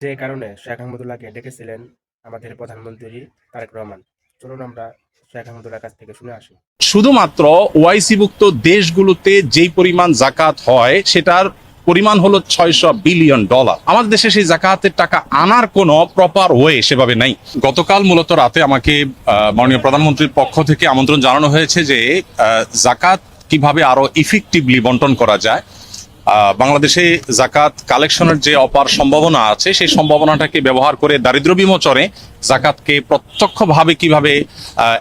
যে কারণে শেখ আহমদুল্লাহকে ডেকেছিলেন আমাদের প্রধানমন্ত্রী তারেক রহমান। চলুন আমরা শেখ আহমদুল্লাহর কাছ থেকে শুনে আসি। শুধুমাত্র ওআইসিভুক্ত দেশগুলোতে যেই পরিমাণ জাকাত হয় সেটার পরিমাণ হলো $600 বিলিয়ন। আমাদের দেশে সেই জাকাতের টাকা আনার কোনো প্রপার ওয়ে সেভাবে নাই। গতকাল মূলত রাতে আমাকে মাননীয় প্রধানমন্ত্রীর পক্ষ থেকে আমন্ত্রণ জানানো হয়েছে যে জাকাত কিভাবে আরো ইফেক্টিভলি বন্টন করা যায়। বাংলাদেশে জাকাত কালেকশনের যে অপার সম্ভাবনা আছে সেই সম্ভাবনাটাকে ব্যবহার করে দারিদ্র্য বিমোচনে জাকাতকে প্রত্যক্ষভাবে কিভাবে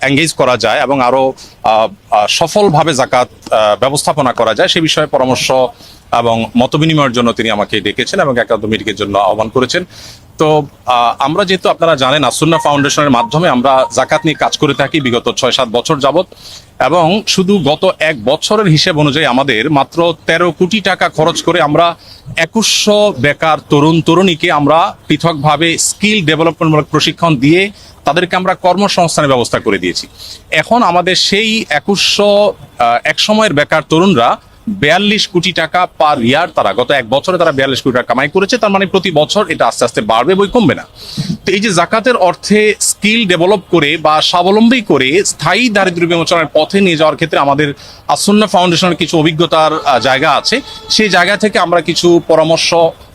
এঙ্গেজ করা যায় এবং আরো সফলভাবে জাকাত ব্যবস্থাপনা করা যায় সে বিষয়ে পরামর্শ এবং মতবিনিময়ের জন্য তিনি আমাকে ডেকেছেন এবং একান্ত মিটিংয়ের জন্য আহ্বান করেছেন। তো আমরা যেহেতু আপনারা জানেন আসুন্নাহ ফাউন্ডেশনের মাধ্যমে আমরা জাকাত নিয়ে কাজ করে থাকি বিগত 6-7 বছর যাবত, এবং শুধু গত 1 বছরের হিসেব অনুযায়ী আমাদের মাত্র 13 কোটি টাকা খরচ করে আমরা 2100 বেকার তরুণ তরুণীকে আমরা পৃথকভাবে স্কিল ডেভেলপমেন্টমূলক প্রশিক্ষণ দিয়ে তাদেরকে আমরা কর্মসংস্থানের ব্যবস্থা করে দিয়েছি। এখন আমাদের সেই 2100 এক সময়ের বেকার তরুণরা 42 কোটি টাকা পার ইয়ার, তারা গত 1 বছরে তারা 42 কোটি টাকা কামাই করেছে। তার মানে প্রতি বছর এটা আস্তে আস্তে বাড়বে, বই কমবে না। তো এই যে জাকাতের অর্থে স্কিল ডেভেলপ করে বা স্বাবলম্বী করে স্থায়ী দারিদ্র্য বিমোচনের পথে নিয়ে যাওয়ার ক্ষেত্রে আমাদের আসুন্নাহ ফাউন্ডেশনের কিছু অভিজ্ঞতার জায়গা আছে। সেই জায়গা থেকে আমরা কিছু পরামর্শ,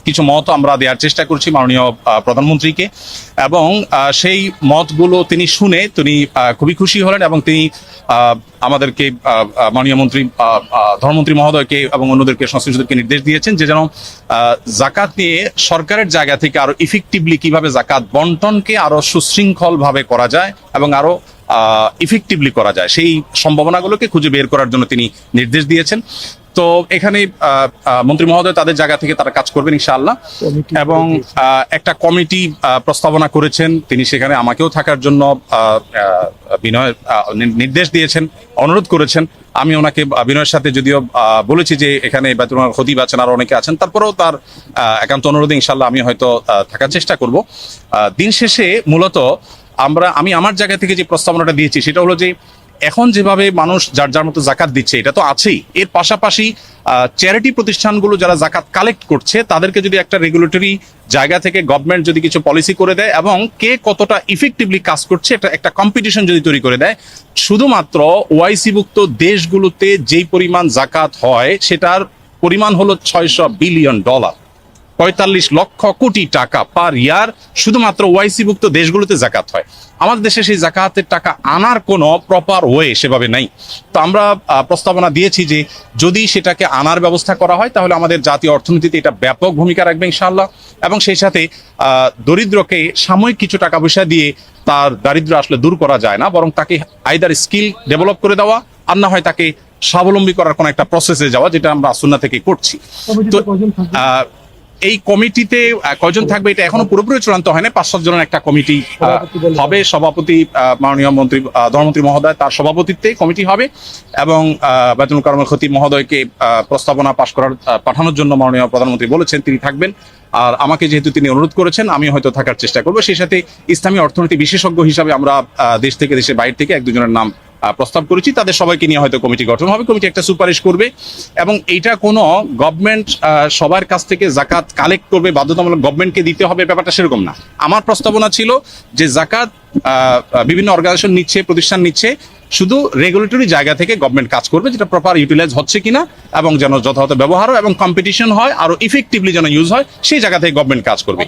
কিছু মত আমরা দেওয়ার চেষ্টা করছি মাননীয় প্রধানমন্ত্রীকে, এবং সেই মতগুলো তিনি শুনে তিনি খুবই খুশি হলেন এবং তিনি আমাদেরকে মাননীয় মন্ত্রী ধর্মমন্ত্রী মহোদয়কে এবং অন্যদেরকে সংশ্লিষ্টদেরকে নির্দেশ দিয়েছেন যে যেন জাকাত নিয়ে সরকারের জায়গা থেকে আরো ইফেক্টিভলি কিভাবে জাকাত বন্টনকে আরো সুশৃঙ্খল ভাবে করা যায় এবং আরো ইফেক্টিভলি করা যায় সেই সম্ভাবনাগুলোকে খুঁজে বের করার জন্য তিনি নির্দেশ দিয়েছেন। তো এখানে মন্ত্রী মহোদয় তাদের জায়গা থেকে তারা কাজ করবেন ইনশাআল্লাহ, এবং একটা কমিটি প্রস্তাবনা করেছেন। তিনি সেখানে আমাকেও থাকার জন্য নির্দেশ দিয়েছেন, অনুরোধ করেছেন। আমি ওনাকে বিনয়ের সাথে যদিও বলেছি যে এখানে বেতন খতিব আছেন আর অনেকে আছেন, তারপরেও তার একান্ত অনুরোধে ইনশাআল্লাহ আমি হয়তো থাকার চেষ্টা করব। দিন শেষে মূলত আমি আমার জায়গা থেকে যে প্রস্তাবনাটা দিয়েছি সেটা হলো যে এখন যেভাবে মানুষ যার যার মতো জাকাত দিচ্ছে এটা তো আছেই, এর পাশাপাশি চ্যারিটি প্রতিষ্ঠানগুলো যারা জাকাত কালেক্ট করছে তাদেরকে যদি একটা রেগুলেটরি জায়গা থেকে গভর্নমেন্ট যদি কিছু পলিসি করে দেয় এবং কে কতটা ইফেক্টিভলি কাজ করছে এটা একটা কম্পিটিশন যদি তৈরি করে দেয়, শুধুমাত্র ওআইসিভুক্ত দেশগুলোতে যেই পরিমাণ জাকাত হয় সেটার পরিমাণ হলো $600 বিলিয়ন, 45 লক্ষ কোটি টাকা পার ইয়ার শুধুমাত্র ওআইসিভুক্ত দেশগুলোতে জাকাত হয়। আমাদের দেশে সেই জাকাতের টাকা আনার কোনো প্রপার ওয়ে সেভাবে নাই। তো আমরা প্রস্তাবনা দিয়েছি যে যদি সেটাকে আনার ব্যবস্থা করা হয় তাহলে আমাদের জাতীয় অর্থনীতিতে এটা ব্যাপক ভূমিকা রাখবে ইনশাআল্লাহ, এবং সেই সাথে দরিদ্রকে সাময়িক কিছু টাকা পয়সা দিয়ে তার দারিদ্র আসলে দূর করা যায় না, বরং তাকে আইদার স্কিল ডেভেলপ করে দেওয়া আর না হয় তাকে স্বাবলম্বী করার কোনো একটা প্রসেসে যাওয়া, যেটা আমরা সুন্নাহ থেকে করছি। তো এই কমিটিতে কয়জন থাকবে এটা এখনো পুরোপুরি চূড়ান্ত হয় না। 5-7 জনের একটা কমিটি হবে। সভাপতি মাননীয় মন্ত্রী ধর্মমন্ত্রী মহোদয়, তার সভাপতিত্বে কমিটি হবে, এবং বেতন কারমুল খতিব মহোদয়কে প্রস্তাবনা পাঠানোর জন্য মাননীয় প্রধানমন্ত্রী বলেছেন তিনি থাকবেন। আর আমাকে যেহেতু তিনি অনুরোধ করেছেন আমি হয়তো থাকার চেষ্টা করবো। সেই সাথে ইসলামী অর্থনীতি বিশেষজ্ঞ হিসাবে আমরা দেশ থেকে দেশের বাইরে থেকে 1-2 জনের নাম প্রস্তাব করেছি। তাদের সবাইকে নিয়ে হয়তো কমিটি গঠন হবে, কমিটি একটা সুপারিশ করবে, এবং এইটা কোনো গভর্নমেন্ট সবার কাছ থেকে জাকাত কালেক্ট করবে বাধ্যতামূলক গভর্নমেন্টকে দিতে হবে ব্যাপারটা সেরকম না। আমার প্রস্তাবনা ছিল যে জাকাত বিভিন্ন অর্গানাইজেশন নিচ্ছে, প্রতিষ্ঠান নিচ্ছে, শুধু রেগুলেটরি জায়গা থেকে গভর্নমেন্ট কাজ করবে, যেটা প্রপার ইউটিলাইজ হচ্ছে কিনা এবং যেন যথাযথ ব্যবহার এবং কম্পিটিশন হয় আরো ইফেক্টিভলি যেন ইউজ হয় সেই জায়গা থেকে গভর্নমেন্ট কাজ করবে।